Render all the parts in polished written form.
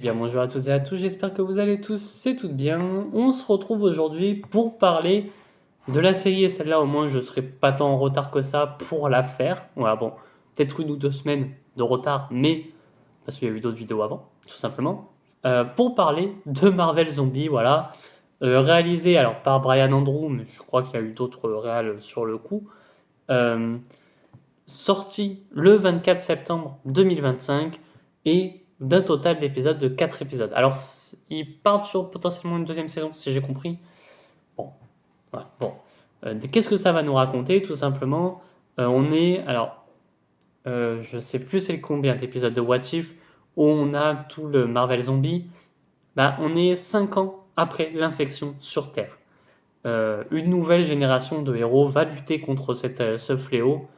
Bien, bonjour à toutes et à tous, j'espère que vous allez tous et toutes bien. On se retrouve aujourd'hui pour parler de la série, et celle-là au moins je serai pas tant en retard que ça pour la faire. Voilà, bon, peut-être 1 ou 2 semaines de retard, mais parce qu'il y a eu d'autres vidéos avant, tout simplement. Pour parler de Marvel Zombie, voilà. Réalisé alors par Brian Andrew, mais je crois qu'il y a eu d'autres réals sur le coup. Euh, Sorti le 24 septembre 2025 et d'un total d'épisodes de 4 épisodes. Alors, ils partent sur potentiellement une deuxième saison, si j'ai compris. Bon, voilà, bon. Qu'est-ce que ça va nous raconter? Tout simplement, on est, alors, je sais plus c'est combien d'épisodes de What If où on a tout le Marvel Zombie. Bah, on est 5 ans après l'infection sur Terre. Une nouvelle génération de héros va lutter contre ce fléau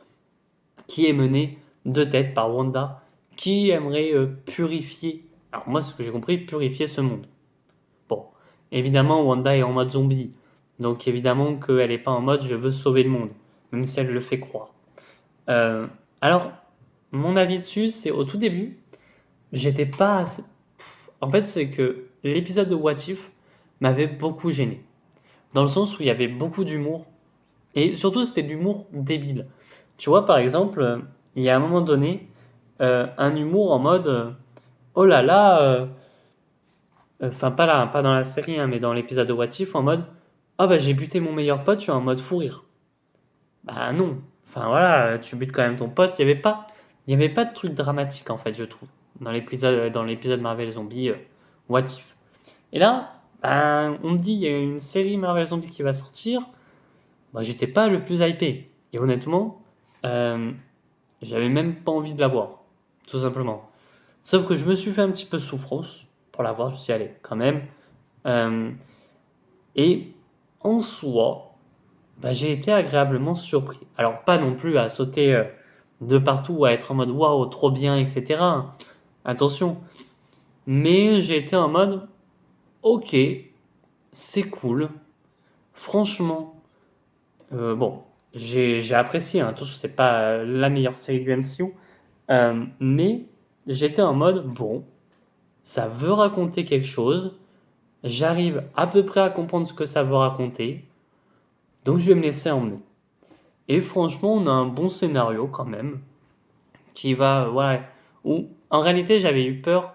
qui est mené de tête par Wanda, qui aimerait purifier, alors moi ce que j'ai compris, purifier ce monde. Bon, évidemment Wanda est en mode zombie, donc évidemment qu'elle n'est pas en mode je veux sauver le monde, même si elle le fait croire. Euh, alors, mon avis dessus, c'est au tout début, j'étais pas... En fait, c'est que l'épisode de What If m'avait beaucoup gêné, dans le sens où il y avait beaucoup d'humour, et surtout c'était de l'humour débile. Tu vois, par exemple, il y a un moment donné, un humour en mode oh là là, enfin pas là, pas dans la série, hein, mais dans l'épisode de What If, en mode ah bah j'ai buté mon meilleur pote, je suis en mode fou rire. Bah non, enfin voilà, tu butes quand même ton pote. Il y avait pas de truc dramatique en fait, je trouve, dans l'épisode Marvel Zombie What If. Et là, bah, on me dit il y a une série Marvel Zombie qui va sortir. Bah j'étais pas le plus hypé. Et honnêtement, euh, j'avais même pas envie de la voir, tout simplement. Sauf que je me suis fait un petit peu souffrance pour la voir, je me suis dit, allez, quand même. Euh, et en soi, bah, j'ai été agréablement surpris. Alors, pas non plus à sauter de partout, à être en mode waouh, trop bien, etc. Attention. Mais j'ai été en mode ok, c'est cool. Franchement, bon, j'ai apprécié, hein, attention, c'est pas la meilleure série du MCU. Mais j'étais en mode bon, ça veut raconter quelque chose. J'arrive à peu près à comprendre ce que ça veut raconter, donc je vais me laisser emmener. Et franchement, on a un bon scénario quand même, qui va, ouais, où en réalité j'avais eu peur,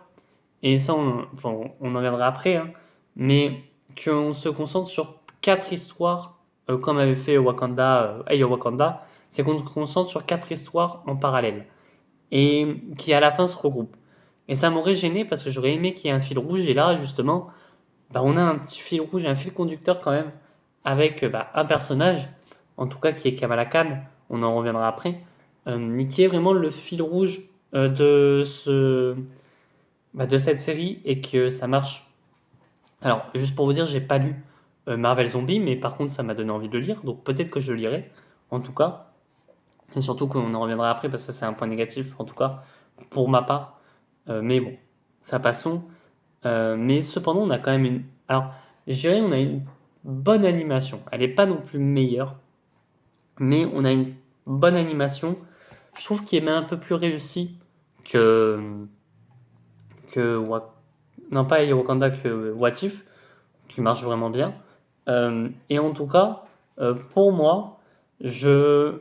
et ça on en reviendra après, hein, mais qu'on se concentre sur 4 histoires, comme avait fait Wakanda, Hey Wakanda, c'est qu'on se concentre sur 4 histoires en parallèle, et qui à la fin se regroupent. Et ça m'aurait gêné parce que j'aurais aimé qu'il y ait un fil rouge, et là justement, bah, on a un petit fil rouge, un fil conducteur quand même, avec bah, un personnage, en tout cas qui est Kamala Khan, on en reviendra après, qui est vraiment le fil rouge de cette série et que ça marche. Alors, juste pour vous dire, j'ai pas lu Marvel Zombie, mais par contre, ça m'a donné envie de le lire, donc peut-être que je le lirai, en tout cas. Et surtout qu'on en reviendra après parce que c'est un point négatif, en tout cas, pour ma part. Mais bon, ça passons. Mais cependant, on a quand même une. Alors, je dirais, on a une bonne animation. Elle n'est pas non plus meilleure, mais on a une bonne animation. Je trouve qu'il est même un peu plus réussi que. que non, pas Wakanda, que What If, qui marche vraiment bien. Et en tout cas, pour moi, je,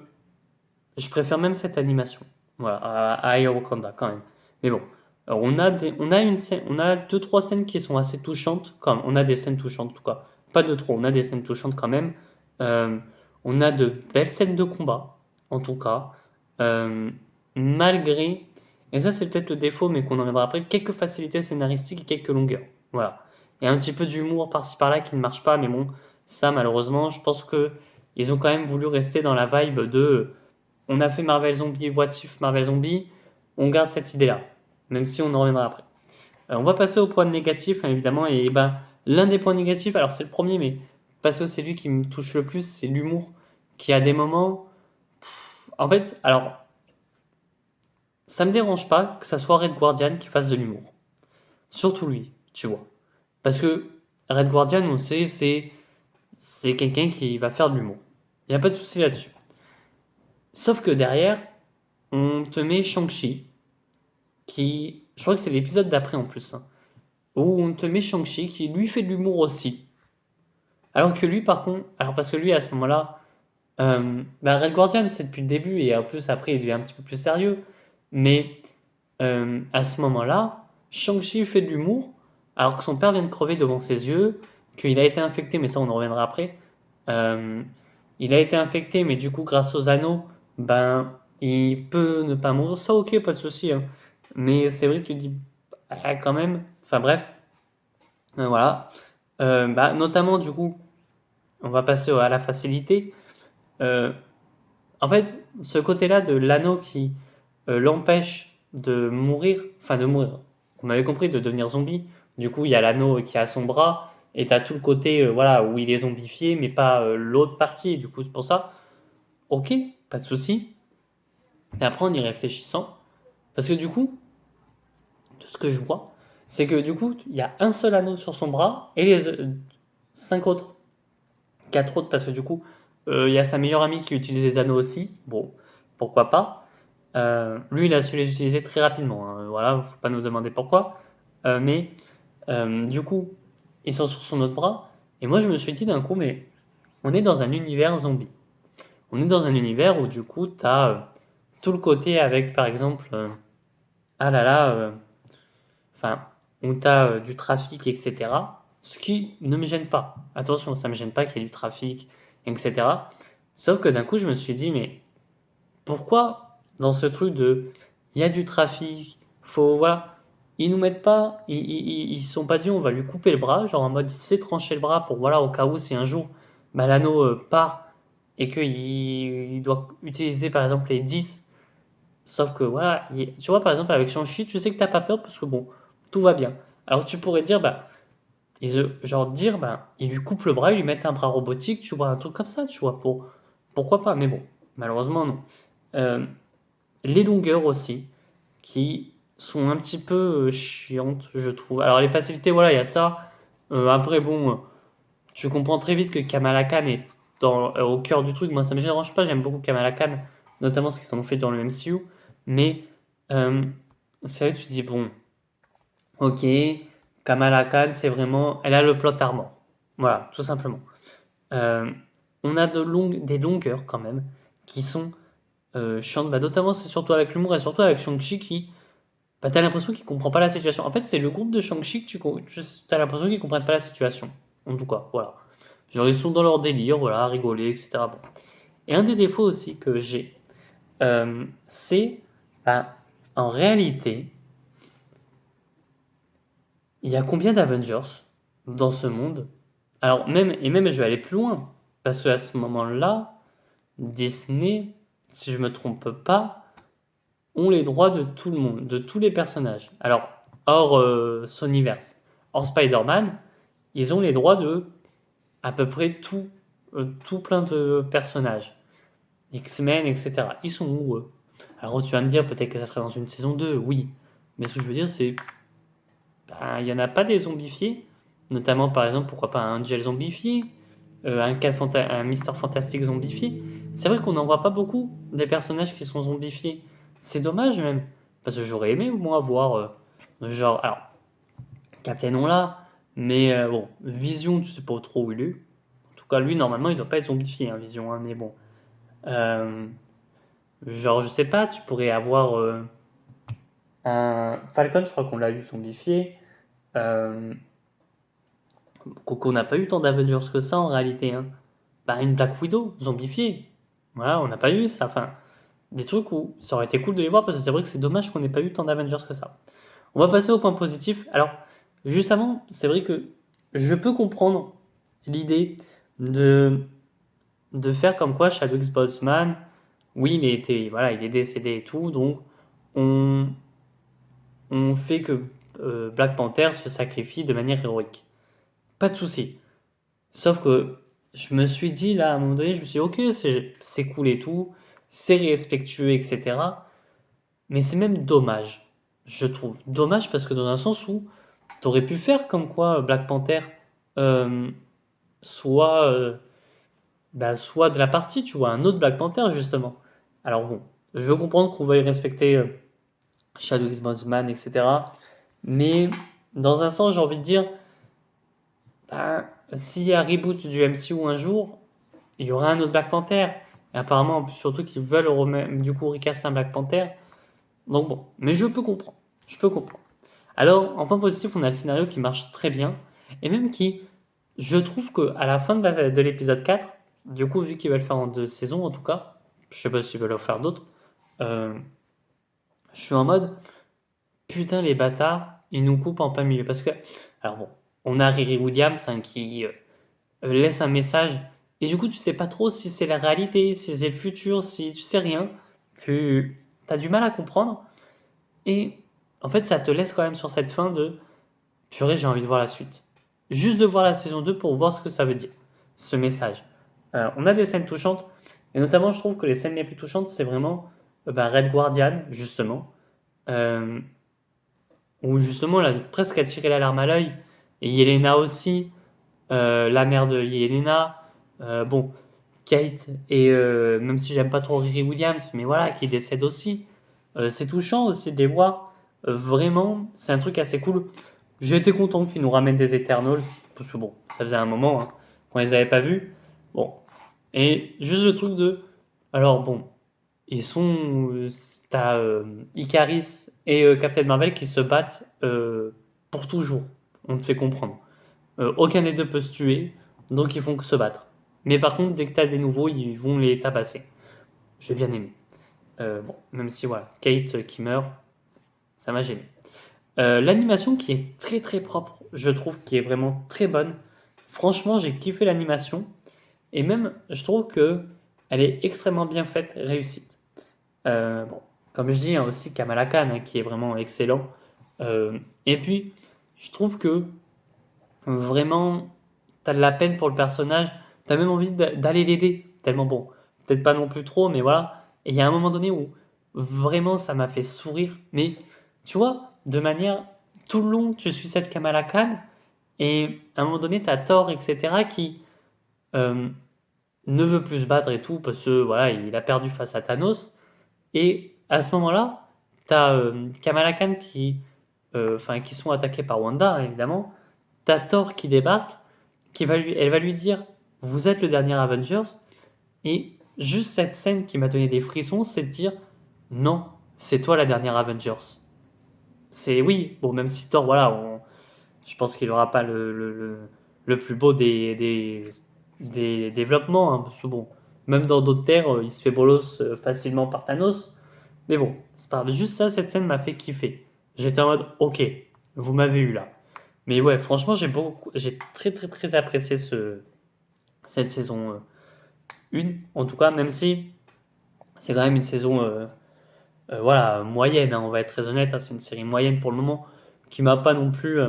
je préfère même cette animation. Voilà, à Wakanda quand même. Mais bon, on a 2, 3 scènes qui sont assez touchantes. Comme on a des scènes touchantes en tout cas, pas de trop. On a des scènes touchantes quand même. Euh, on a de belles scènes de combat, en tout cas. Euh, Malgré, et ça c'est peut-être le défaut, mais qu'on en reviendra après, quelques facilités scénaristiques et quelques longueurs. Voilà. Il y a un petit peu d'humour par-ci par-là qui ne marche pas, mais bon, ça malheureusement, je pense que ils ont quand même voulu rester dans la vibe de on a fait Marvel Zombie, What If, Marvel Zombie, on garde cette idée-là, même si on en reviendra après. On va passer au point négatif, hein, évidemment, et ben, l'un des points négatifs, alors c'est le premier, mais parce que c'est lui qui me touche le plus, c'est l'humour, qui a des moments... En fait, alors, ça me dérange pas que ça soit Red Guardian qui fasse de l'humour. Surtout lui, tu vois. Parce que Red Guardian, on sait, c'est quelqu'un qui va faire de l'humour. Il n'y a pas de souci là-dessus. Sauf que derrière, on te met Shang-Chi, qui, je crois que c'est l'épisode d'après en plus, hein, où on te met Shang-Chi qui lui fait de l'humour aussi. Alors que lui, par contre, alors parce que lui, à ce moment-là, Red Guardian, c'est depuis le début, et en plus, après, il devient un petit peu plus sérieux. Mais à ce moment-là, Shang-Chi fait de l'humour, alors que son père vient de crever devant ses yeux, qu'il a été infecté, mais ça, on en reviendra après. Euh, il a été infecté, mais du coup, grâce aux anneaux, ben, il peut ne pas mourir. Ça, ok, pas de souci, hein. Mais c'est vrai que tu te dis, ah, quand même. Enfin bref, voilà. Notamment, du coup, on va passer à la facilité. Euh, En fait, ce côté-là de l'anneau qui l'empêche de mourir, enfin de mourir, vous m'avez compris, de devenir zombie. Du coup, il y a l'anneau qui a son bras, et t'as tout le côté voilà, où il est zombifié, mais pas l'autre partie. Du coup, c'est pour ça, ok, pas de souci. Et après, en y réfléchissant, parce que du coup, de ce que je vois, c'est que du coup, il y a un seul anneau sur son bras, et les 5 autres, 4 autres, parce que du coup, il y a sa meilleure amie qui utilise les anneaux aussi. Bon, pourquoi pas. Lui, il a su les utiliser très rapidement, hein. Voilà, faut pas nous demander pourquoi. Du coup, ils sont sur son autre bras. Et moi, je me suis dit d'un coup, mais on est dans un univers zombie. On est dans un univers où du coup, tu as tout le côté avec, par exemple, ah là là, enfin, où tu as du trafic, etc. Ce qui ne me gêne pas. Attention, ça ne me gêne pas qu'il y ait du trafic, etc. Sauf que d'un coup, je me suis dit, mais pourquoi dans ce truc de il y a du trafic, faut voilà, ils nous mettent pas, ils se sont pas dit on va lui couper le bras, genre en mode il s'est tranché le bras pour voilà au cas où si un jour l'anneau part et qu'il il doit utiliser par exemple les 10, sauf que voilà, tu vois par exemple avec Shang-Chi, tu sais que t'as pas peur parce que bon, tout va bien. Alors tu pourrais dire genre dire ils lui coupent le bras, ils lui mettent un bras robotique, tu vois un truc comme ça, tu vois pourquoi pas, mais bon, malheureusement non. Euh, les longueurs aussi, qui sont un petit peu chiantes, je trouve. Alors les facilités, voilà, il y a ça. Après, bon, tu comprends très vite que Kamala Khan est au cœur du truc. Moi, ça me dérange pas, j'aime beaucoup Kamala Khan, notamment ce qu'ils en ont fait dans le MCU. Mais euh, c'est vrai que tu te dis, bon, ok, Kamala Khan, c'est vraiment... Elle a le plot armor. Voilà, tout simplement. Euh, on a des longueurs quand même, qui sont chiantes. Notamment, c'est surtout avec l'humour et surtout avec Shang-Chi qui t'as l'impression qu'ils comprennent pas la situation. En fait, c'est le groupe de Shang-Chi que t'as l'impression qu'ils comprennent pas la situation. En tout cas, voilà. Genre, ils sont dans leur délire, voilà, à rigoler, etc. Bon. Et un des défauts aussi que j'ai, c'est, bah, en réalité, il y a combien d'Avengers dans ce monde? Alors, même, je vais aller plus loin. Parce qu'à ce moment-là, Disney, si je me trompe pas, ont les droits de tout le monde, de tous les personnages. Alors, hors Sonyverse, hors Spider-Man, ils ont les droits de à peu près tout plein de personnages. X-Men, etc. Ils sont où eux? Alors tu vas me dire peut-être que ça serait dans une saison 2, oui. Mais ce que je veux dire, c'est il n'y en a pas des zombifiés, notamment par exemple, pourquoi pas un Angel zombifié, un Mister Fantastic zombifié. C'est vrai qu'on n'en voit pas beaucoup des personnages qui sont zombifiés. C'est dommage même, parce que j'aurais aimé au moins voir, genre, alors, Captain on l'a, mais bon, Vision, tu sais pas trop où il est. En tout cas, lui, normalement, il doit pas être zombifié, hein, Vision, hein, mais bon. Euh, genre, je sais pas, tu pourrais avoir un Falcon, je crois qu'on l'a eu zombifié. Euh, Coco n'a pas eu tant d'Avengers que ça en réalité, hein. Une Black Widow zombifiée. Voilà, on n'a pas eu ça. Enfin, des trucs où ça aurait été cool de les voir parce que c'est vrai que c'est dommage qu'on n'ait pas eu tant d'Avengers que ça. On va passer au point positif. Alors, juste avant, c'est vrai que je peux comprendre l'idée de, de faire comme quoi Chadwick Boseman, oui, voilà, il est décédé et tout, donc on, on fait que Black Panther se sacrifie de manière héroïque. Pas de souci. Sauf que je me suis dit là, à un moment donné, je me suis dit, ok, c'est cool et tout, c'est respectueux, etc. Mais c'est même dommage, je trouve. Dommage parce que dans un sens où t'aurais pu faire comme quoi Black Panther euh, soit, soit de la partie, tu vois, un autre Black Panther justement. Alors bon, je veux comprendre qu'on veuille respecter Chadwick Boseman, etc. Mais dans un sens, j'ai envie de dire, bah, s'il y a un reboot du MCU un jour, il y aura un autre Black Panther. Et apparemment, surtout qu'ils veulent du coup recaster un Black Panther. Donc bon, mais je peux comprendre. Je peux comprendre. Alors, en point positif, on a le scénario qui marche très bien. Et même qui, je trouve qu'à la fin de l'épisode 4, du coup, vu qu'ils veulent faire en 2 saisons en tout cas, je sais pas s'ils veulent en faire d'autres, euh, je suis en mode, putain, les bâtards, ils nous coupent en plein milieu. Parce que, alors bon, on a Riri Williams hein, qui laisse un message. Et du coup, tu sais pas trop si c'est la réalité, si c'est le futur, si tu sais rien. Tu as du mal à comprendre. Et en fait, ça te laisse quand même sur cette fin de purée, j'ai envie de voir la suite. Juste de voir la saison 2 pour voir ce que ça veut dire, ce message. On a des scènes touchantes. Et notamment, je trouve que les scènes les plus touchantes, c'est vraiment Red Guardian, justement. Euh, où justement, elle a presque attiré l'alarme à l'œil. Et Yelena aussi, la mère de Yelena. Bon, Kate, et même si j'aime pas trop Riri Williams, mais voilà, qui décède aussi. C'est touchant aussi de les voir. Vraiment, c'est un truc assez cool. J'ai été content qu'ils nous ramènent des Eternals, parce que bon, ça faisait un moment hein, qu'on les avait pas vus. Bon, et juste le truc de. Alors bon, ils sont. T'as Icaris et Captain Marvel qui se battent pour toujours. On te fait comprendre. Aucun des deux peut se tuer, donc ils font que se battre. Mais par contre, dès que t'as des nouveaux, ils vont les tabasser. J'ai bien aimé. Bon, même si voilà, Kate qui meurt, ça m'a gêné. L'animation qui est très très propre, je trouve, qui est vraiment très bonne. Franchement, j'ai kiffé l'animation. Et même, je trouve que elle est extrêmement bien faite, réussite. Bon, comme je dis, hein, aussi Kamala Khan, hein, qui est vraiment excellent. Et puis, je trouve que vraiment, t'as de la peine pour le personnage. T'as même envie d'aller l'aider. Tellement bon. Peut-être pas non plus trop, mais voilà. Et il y a un moment donné où vraiment ça m'a fait sourire. Mais tu vois, de manière tout le long, tu suis cette Kamala Khan. Et à un moment donné, t'as Thor, etc., qui euh, ne veut plus se battre et tout, parce que voilà, il a perdu face à Thanos. Et à ce moment-là, t'as Kamala Khan qui sont attaqués par Wanda, hein, évidemment. T'as Thor qui débarque, elle va lui dire, vous êtes le dernier Avengers. Et juste cette scène qui m'a donné des frissons, c'est de dire, non, c'est toi la dernière Avengers. C'est oui, bon, même si Thor, voilà, je pense qu'il n'aura pas le plus beau des développements, hein, parce que bon, même dans d'autres terres, il se fait bolos facilement par Thanos. Mais bon, c'est pas grave. Juste ça, cette scène m'a fait kiffer. J'étais en mode, ok, vous m'avez eu là. Mais ouais, franchement, j'ai très très très apprécié cette saison 1, en tout cas, même si c'est quand même une saison voilà, moyenne, hein, on va être très honnête, hein, c'est une série moyenne pour le moment, qui m'a pas non plus...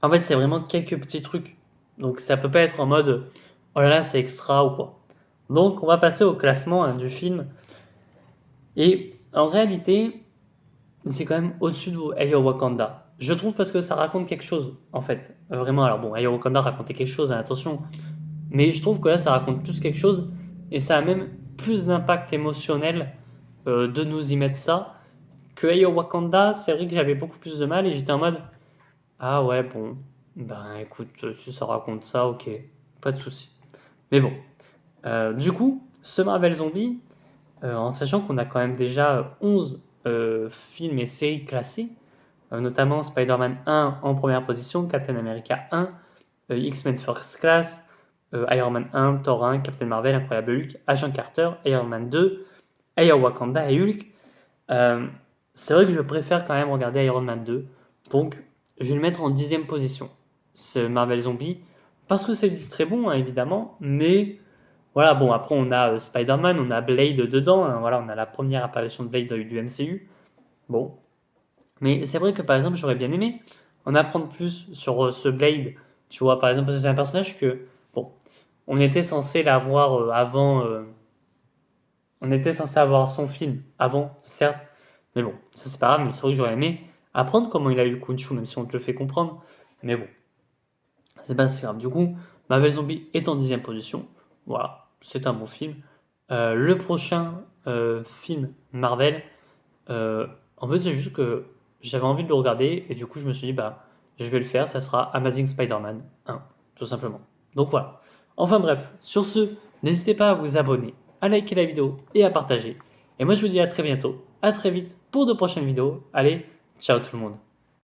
En fait, c'est vraiment quelques petits trucs. Donc ça peut pas être en mode, oh là là, c'est extra ou quoi. Donc on va passer au classement hein, du film. Et en réalité, c'est quand même au-dessus de Ayo Wakanda. Je trouve parce que ça raconte quelque chose, en fait. Vraiment, alors bon, Ayo Wakanda racontait quelque chose, hein, attention. Mais je trouve que là, ça raconte plus quelque chose. Et ça a même plus d'impact émotionnel de nous y mettre ça. Que Ayo Wakanda, c'est vrai que j'avais beaucoup plus de mal et j'étais en mode, ah ouais, bon, ben écoute, si ça raconte ça, ok, pas de souci. Mais bon, du coup, ce Marvel Zombie, en sachant qu'on a quand même déjà 11 films et séries classés, notamment Spider-Man 1 en première position, Captain America 1, X-Men First Class, Iron Man 1, Thor 1, Captain Marvel, Incroyable Hulk, Agent Carter, Iron Man 2, Air Wakanda et Hulk. Euh, c'est vrai que je préfère quand même regarder Iron Man 2, donc je vais le mettre en 10e position, ce Marvel Zombie, parce que c'est très bon, hein, évidemment, mais voilà, bon, après on a Spider-Man, on a Blade dedans, hein, voilà, on a la première apparition de Blade du MCU, bon. Mais c'est vrai que par exemple, j'aurais bien aimé en apprendre plus sur ce Blade, tu vois, par exemple, parce que c'est un personnage que, bon, on était censé l'avoir avant, on était censé avoir son film avant, certes, mais bon, ça c'est pas grave, mais c'est vrai que j'aurais aimé apprendre comment il a eu le Khonshu, même si on te le fait comprendre, mais bon, c'est pas si grave. Du coup, Marvel Zombie est en 10e position, voilà, c'est un bon film. Le prochain film Marvel, en fait, c'est juste que j'avais envie de le regarder et du coup, je me suis dit, bah, je vais le faire, ça sera Amazing Spider-Man 1, tout simplement. Donc voilà. Enfin bref, sur ce, n'hésitez pas à vous abonner, à liker la vidéo et à partager. Et moi je vous dis à très bientôt, à très vite pour de prochaines vidéos. Allez, ciao tout le monde.